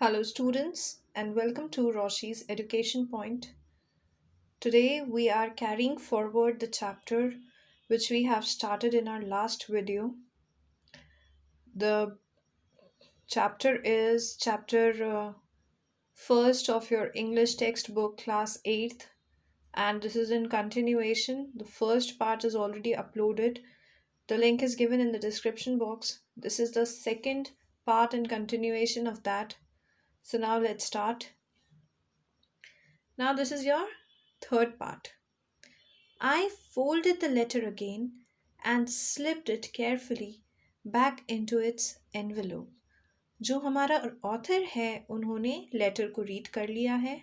Hello, students, and welcome to Roshi's Education Point. Today, we are carrying forward the chapter which we have started in our last video. The chapter is chapter first of your English textbook, class 8th, and this is in continuation. The first part is already uploaded. The link is given in the description box. This is the second part and continuation of that. So, now let's start. Now, this is your third part. I folded the letter again and slipped it carefully back into its envelope. जो हमारा author है उन्होंने letter को read कर लिया है,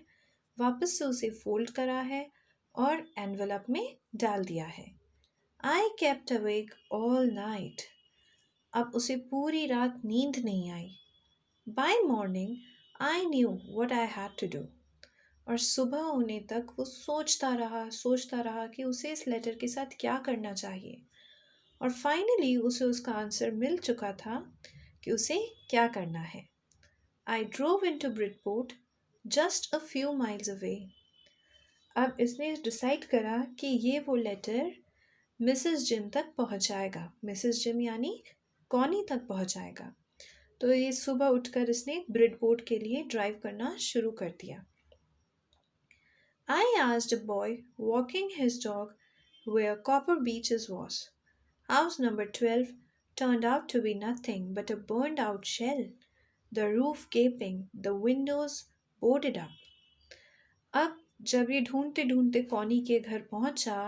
वापस से उसे फोल्ड करा है और एनवेलप में डाल दिया है. I kept awake all night. अब उसे पूरी रात नींद नहीं आई. By morning, I knew what I had to do. और सुबह होने तक वो सोचता रहा कि उसे इस लेटर के साथ क्या करना चाहिए. और फाइनली उसे उसका आंसर मिल चुका था कि उसे क्या करना है. I drove in to Bridport just a few miles away. अब इसने डिसाइड करा कि ये वो लेटर मिसेस जिम तक पहुंचाएगा. मिसेस जिम यानी कॉनी तक पहुंचाएगा. तो ये सुबह उठकर इसने ब्रिडपोर्ट के लिए ड्राइव करना शुरू कर दिया. I asked a boy walking his dog where Copper Beaches was. House number 12 turned out to be nothing but a burned out shell, the roof gaping, the windows boarded up. अब जब ये ढूंढते ढूंढते Connie के घर पहुंचा,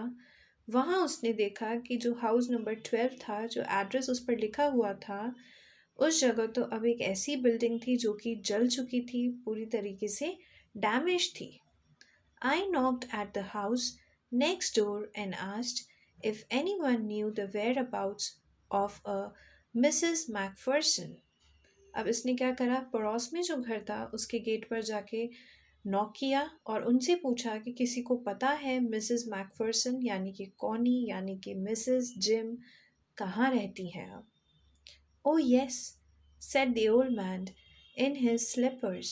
वहां उसने देखा कि जो हाउस नंबर 12 था, जो एड्रेस उस पर लिखा हुआ था, उस जगह तो अब एक ऐसी बिल्डिंग थी जो कि जल चुकी थी, पूरी तरीके से डैमेज थी. I knocked at the house next door and asked if anyone knew the whereabouts of a Mrs. Macpherson. अब इसने क्या करा, पड़ोस में जो घर था उसके गेट पर जाके नॉक किया और उनसे पूछा कि किसी को पता है मिसेस मैकफर्सन यानी कि कॉनी यानी कि मिसेस जिम कहाँ रहती हैं अब. Oh yes, said the old man in his slippers.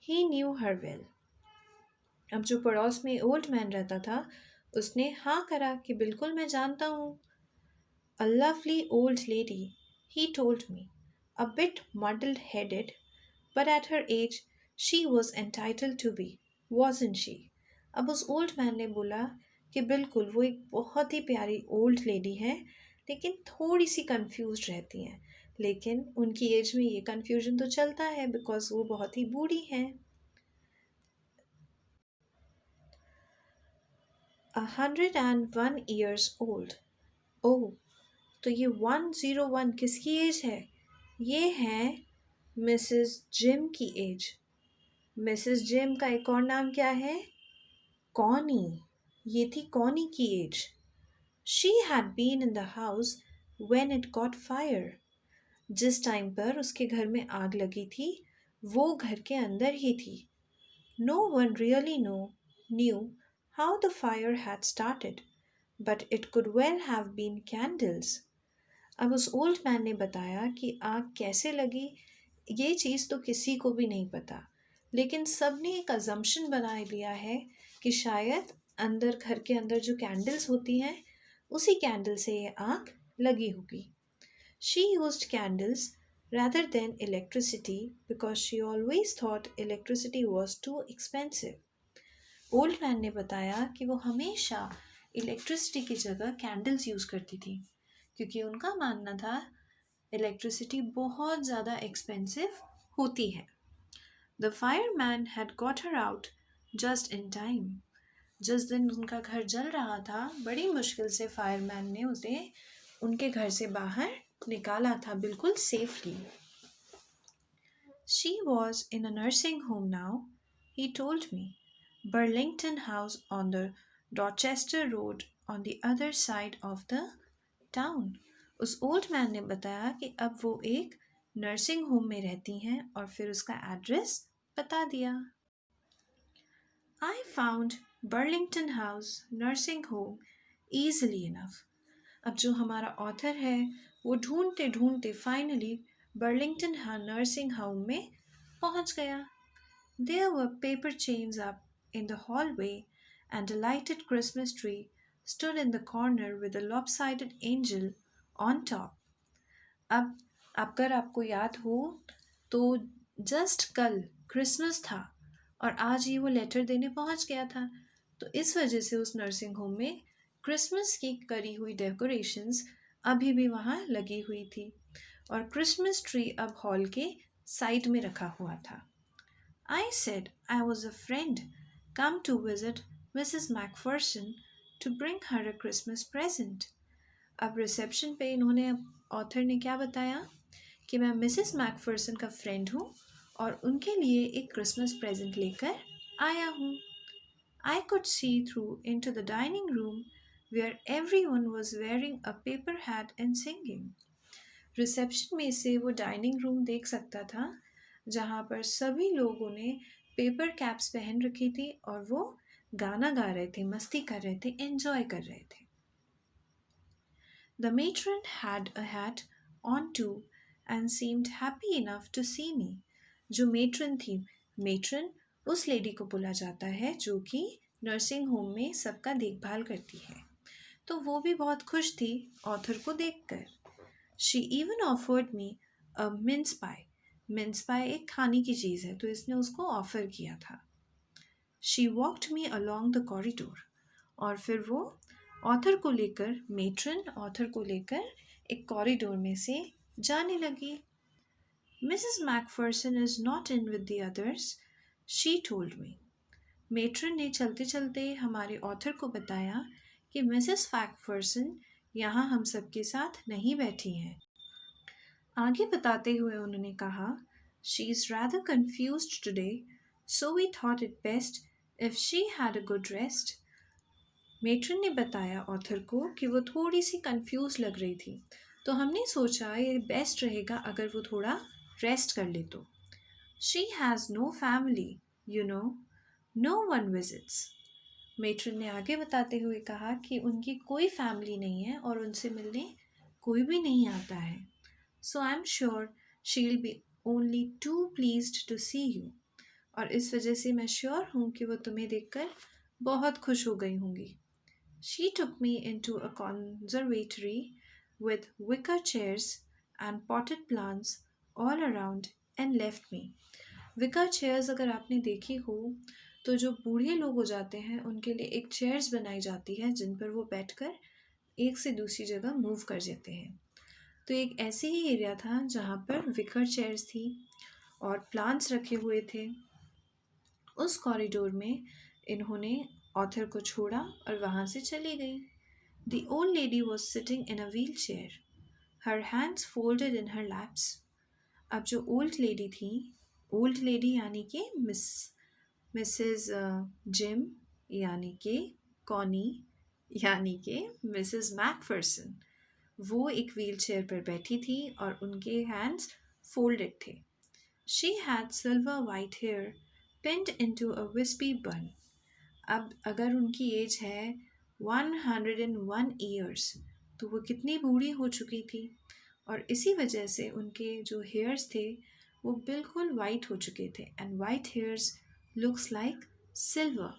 He knew her well. अब जो पड़ोस में ओल्ड मैन रहता था उसने हाँ करा कि बिल्कुल मैं जानता हूँ. A lovely old lady, he told me, a bit muddle-headed, but at her age she was entitled to be, wasn't she? अब उस ओल्ड मैन ने बोला कि बिल्कुल वो एक बहुत ही प्यारी ओल्ड लेडी है, लेकिन थोड़ी सी कंफ्यूज रहती हैं. लेकिन उनकी एज में ये कंफ्यूजन तो चलता है बिकॉज वो बहुत ही बूढ़ी हैं. 101 years old. ओह, तो ये 101 किसकी एज है? ये है मिसेस जिम की एज. मिसेस जिम का एक और नाम क्या है? कॉनी. ये थी कॉनी की age. She had been in the house when it got fire. जिस टाइम पर उसके घर में आग लगी थी वो घर के अंदर ही थी. No one really knew how the fire had started, but it could well have been candles. अब उस ओल्ड मैन ने बताया कि आग कैसे लगी ये चीज़ तो किसी को भी नहीं पता, लेकिन सब ने एक अजम्पशन बना लिया है कि शायद अंदर घर के अंदर जो कैंडल्स होती हैं उसी कैंडल से ये आग लगी होगी. She used candles rather than electricity because she always thought electricity was too expensive. Old man ने बताया कि वो हमेशा इलेक्ट्रिसिटी की जगह कैंडल्स यूज़ करती थी क्योंकि उनका मानना था इलेक्ट्रिसिटी बहुत ज़्यादा एक्सपेंसिव होती है. The fireman had got her out just in time. जिस दिन उनका घर जल रहा था बड़ी मुश्किल से फायरमैन ने उसे उनके घर से बाहर निकाला था बिल्कुल safely. She was in a nursing home now, he told me. Burlington House on the Dorchester Road on the other side of the town. उस ओल्ड मैन ने बताया कि अब वो एक नर्सिंग होम में रहती हैं और फिर उसका एड्रेस बता दिया. I found Burlington House nursing home easily enough. अब जो हमारा ऑथर है वो ढूंढते ढूंढते फाइनली बर्लिंगटन नर्सिंग होम में पहुंच गया। There were paper chains up in the hallway, and a lighted Christmas tree stood in the corner with a lopsided angel on top. अब अगर आपको याद हो तो जस्ट कल क्रिसमस था और आज ही वो लेटर देने पहुंच गया था। तो इस वजह से उस नर्सिंग होम में क्रिसमस की करी हुई डेकोरेशंस अभी भी वहाँ लगी हुई थी और क्रिसमस ट्री अब हॉल के साइड में रखा हुआ था। I said I was a friend come to visit Mrs. Macpherson to bring her a Christmas present. अब रिसेप्शन पे इन्होंने ऑथर ने क्या बताया कि मैं मिसेस मैकफर्सन का फ्रेंड हूँ और उनके लिए एक क्रिसमस प्रेजेंट लेकर आया हूँ। I could see through into the dining room where everyone was wearing a paper hat and singing. Reception में से वो डाइनिंग रूम देख सकता था जहाँ पर सभी लोगों ने पेपर कैप्स पहन रखी थी और वो गाना गा रहे थे, मस्ती कर रहे थे, एंजॉय कर रहे थे। The matron had a hat on too and seemed happy enough to see me. जो मेट्रन थी, मेट्रन उस लेडी को बोला जाता है जो कि नर्सिंग होम में सबका देखभाल करती है, तो वो भी बहुत खुश थी ऑथर को देखकर। She even offered me a mince pie. Mince pie एक खाने की चीज़ है तो इसने उसको ऑफ़र किया था। She walked me along the corridor. और फिर वो ऑथर को लेकर, मेट्रन ऑथर को लेकर एक कॉरिडोर में से जाने लगी। Mrs. Macpherson is not in with the others, she told me. Matron ने चलते चलते हमारे ऑथर को बताया कि मिसेस मैकफर्सन यहाँ हम सबके साथ नहीं बैठी हैं। आगे बताते हुए उन्होंने कहा, She is rather confused today, so we thought it best if she had a good rest. Matron ने बताया ऑथर को कि वो थोड़ी सी कंफ्यूज लग रही थी, तो हमने सोचा ये बेस्ट रहेगा अगर वो थोड़ा रेस्ट कर ले तो। She has no family, you know, no one visits. Matron ने आगे बताते हुए कहा कि उनकी कोई फैमिली नहीं है और उनसे मिलने कोई भी नहीं आता है। So I'm sure she'll be only too pleased to see you. और इस वजह से मैं श्योर हूँ कि वो तुम्हें देखकर बहुत खुश हो गई होंगी। She took me into a conservatory with wicker chairs and potted plants all around and left me. wicker chairs अगर आपने देखी हो तो जो बूढ़े लोग हो जाते हैं उनके लिए एक चेयर्स बनाई जाती है जिन पर वो बैठकर एक से दूसरी जगह मूव कर जाते हैं। तो एक ऐसी ही एरिया था जहाँ पर विकर चेयर्स थी और प्लांट्स रखे हुए थे। उस कॉरिडोर में इन्होंने ऑथर को छोड़ा और वहाँ से चली गई। The old lady was sitting in a wheelchair, her hands folded in her laps. अब जो ओल्ड लेडी थी, ओल्ड लेडी यानी कि मिसेस जिम यानी कि कॉनी यानी कि मिसेस मैकफर्सन, वो एक व्हील चेयर पर बैठी थी और उनके हैंड्स फोल्डेड थे। She had silver white hair pinned into a wispy bun. अब अगर उनकी एज है 101 ईयर्स तो वो कितनी बूढ़ी हो चुकी थी और इसी वजह से उनके जो हेयर्स थे वो बिल्कुल वाइट हो चुके थे and white hairs looks like silver.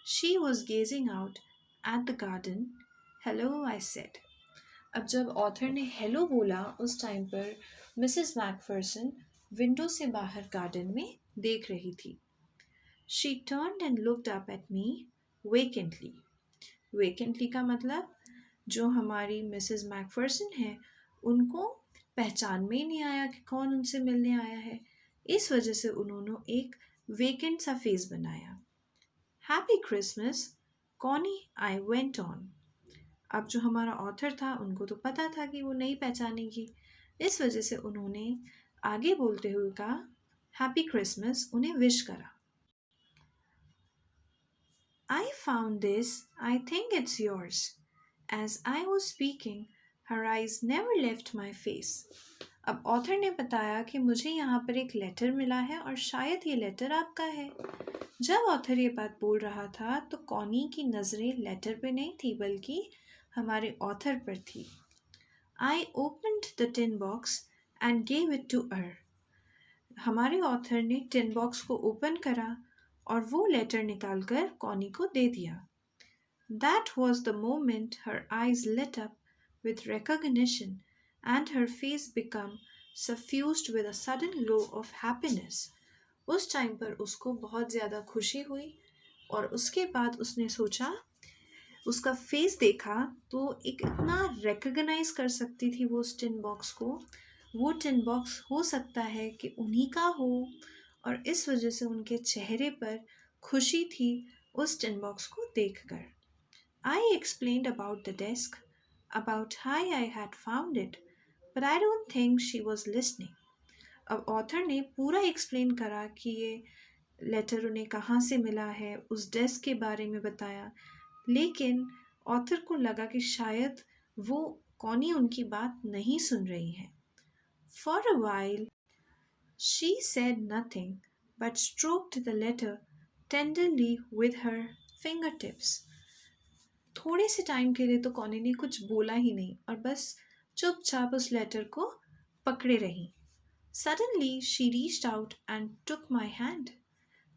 She was gazing out at the garden. Hello I said. अब जब ऑथर ने हेलो बोला उस टाइम पर मिसेस मैकफर्सन विंडो से बाहर गार्डन में देख रही थी। She turned and looked up at me vacantly. Vacantly का मतलब जो हमारी मिसेस मैकफर्सन है उनको पहचान में ही नहीं आया कि कौन उनसे मिलने आया है, इस वजह से उन्होंने एक वेकेंट सा फेस बनाया। Happy Christmas Connie, I went on. अब जो हमारा ऑथर था उनको तो पता था कि वो नहीं पहचानेगी, इस वजह से उन्होंने आगे बोलते हुए कहा हैप्पी क्रिसमस, उन्हें विश करा। I found this, I think it's yours. As I was speaking, her eyes never left my face. अब ऑथर ने बताया कि मुझे यहाँ पर एक लेटर मिला है और शायद ये लेटर आपका है। जब ऑथर ये बात बोल रहा था तो कॉनी की नज़रें लेटर पे नहीं थी बल्कि हमारे ऑथर पर थी। I opened the tin box and gave it to her. हमारे ऑथर ने टिन बॉक्स को ओपन करा और वो लेटर निकालकर कॉनी को दे दिया। That was the moment her eyes lit up with recognition and her face became suffused with a sudden glow of happiness. उस टाइम पर उसको बहुत ज़्यादा खुशी हुई और उसके बाद उसने सोचा, उसका फेस देखा तो एक इतना रिकग्नाइज कर सकती थी वो उस टिन बॉक्स को। वो टिन बॉक्स हो सकता है कि उन्हीं का हो और इस वजह से उनके चेहरे पर खुशी थी उस टिन बॉक्स को देखकर। I explained about the desk, about how I had found it, but I don't think she was listening. अब ऑथर ने पूरा एक्सप्लेन करा कि ये लेटर उन्हें कहाँ से मिला है, उस डेस्क के बारे में बताया, लेकिन ऑथर को लगा कि शायद वो कॉनी उनकी बात नहीं सुन रही है। For a while, she said nothing but stroked the letter tenderly with her fingertips. थोड़े से टाइम के लिए तो कॉनी ने कुछ बोला ही नहीं और बस चुपचाप उस लेटर को पकड़े रही। Suddenly she reached out and took my hand.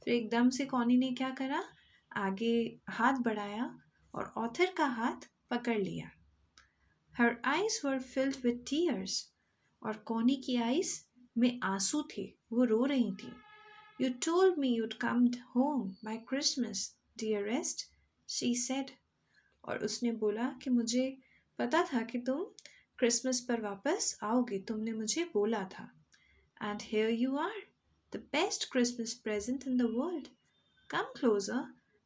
फिर एकदम से कॉनी ने क्या करा, आगे हाथ बढ़ाया और ऑथर का हाथ पकड़ लिया। Her eyes were filled with tears, और कॉनी की आइज में आंसू थे, वो रो रही थी। You told me you'd come home by Christmas dearest, she said. और उसने बोला कि मुझे पता था कि तुम क्रिसमस पर वापस आओगे, तुमने मुझे बोला था। And here you are, the best Christmas present in the world. Come closer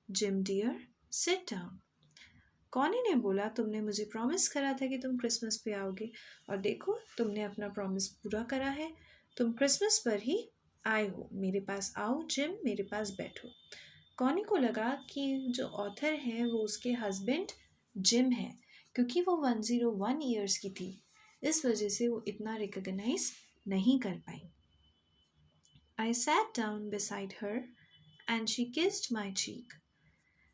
Jim dear, sit down. Connie ने बोला, तुमने मुझे प्रॉमिस करा था कि तुम क्रिसमस पे आओगे और देखो तुमने अपना प्रॉमिस पूरा करा है, तुम क्रिसमस पर ही आए हो। मेरे पास आओ जिम, मेरे पास बैठो। कॉनी को लगा कि जो ऑथर है वो उसके हस्बैंड जिम है, क्योंकि वो 101 ईयर्स की थी, इस वजह से वो इतना रिकग्नाइज नहीं कर पाई। I sat down beside her and she kissed my cheek.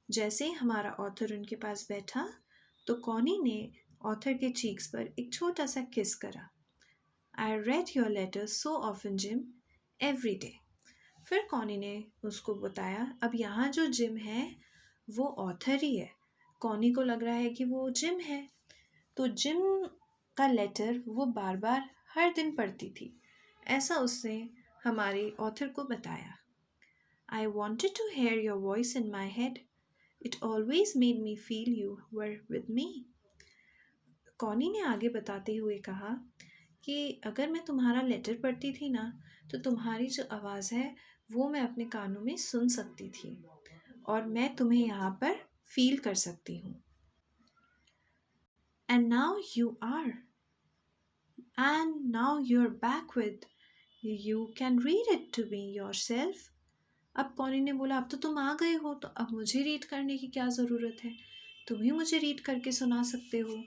जैसे हमारा ऑथर उनके पास बैठा तो कॉनी ने ऑथर के चीक्स पर एक छोटा सा किस करा। I read your letter so often Jim, every day. फिर कॉनी ने उसको बताया, अब यहाँ जो जिम है वो ऑथर ही है। कॉनी को लग रहा है कि वो जिम है, तो जिम का लेटर वो बार बार हर दिन पढ़ती थी, ऐसा उसने हमारे ऑथर को बताया। I wanted to hear your voice in my head, it always made me feel you were with me. Connie ने आगे बताते हुए कहा कि अगर मैं तुम्हारा लेटर पढ़ती थी ना, तो तुम्हारी जो आवाज़ है वो मैं अपने कानों में सुन सकती थी और मैं तुम्हें यहाँ पर फील कर सकती हूँ। And now you are, and now you are back with, you can read it to me yourself. अब कॉनी ने बोला, अब तो तुम आ गए हो, तो अब मुझे रीड करने की क्या ज़रूरत है, तुम ही मुझे रीड करके सुना सकते हो।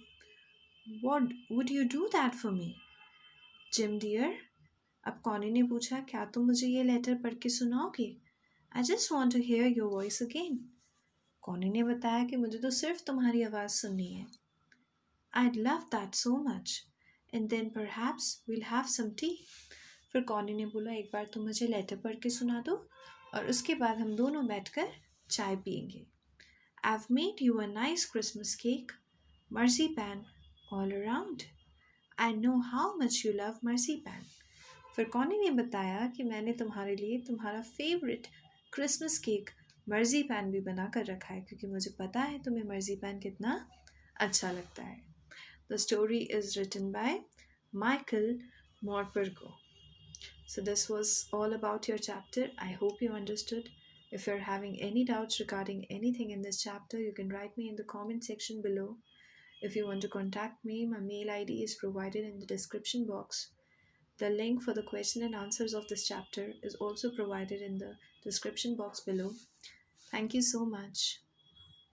What would you do that for me, Jim dear? अब कॉनी ने पूछा, क्या तुम मुझे ये लेटर पढ़ के सुनाओगे? I just want to hear your voice again. Connie ने बताया कि मुझे तो सिर्फ तुम्हारी आवाज़ सुननी है। I'd love that so much. And then perhaps we'll have some tea. फिर कॉनी ने बोला, एक बार तुम मुझे लेटर पढ़ के सुना दो और उसके बाद हम दोनों बैठकर चाय पियेंगे। I've made you a nice Christmas cake, marzipan all around. I know how much you love marzipan. फिर कॉनी ने बताया कि मैंने तुम्हारे लिए तुम्हारा फेवरेट क्रिसमस केक मर्जीपैन भी बना कर रखा है, क्योंकि मुझे पता है तुम्हें मर्जीपैन कितना अच्छा लगता है। The story is written by Michael Morpurgo. So this was all about your chapter. I hope you understood. If you're having any doubts regarding anything in this chapter, you can write me in the comment section below. If you want to contact me, my mail ID is provided in the description box. The link for the question and answers of this chapter is also provided in the description box below. Thank you so much.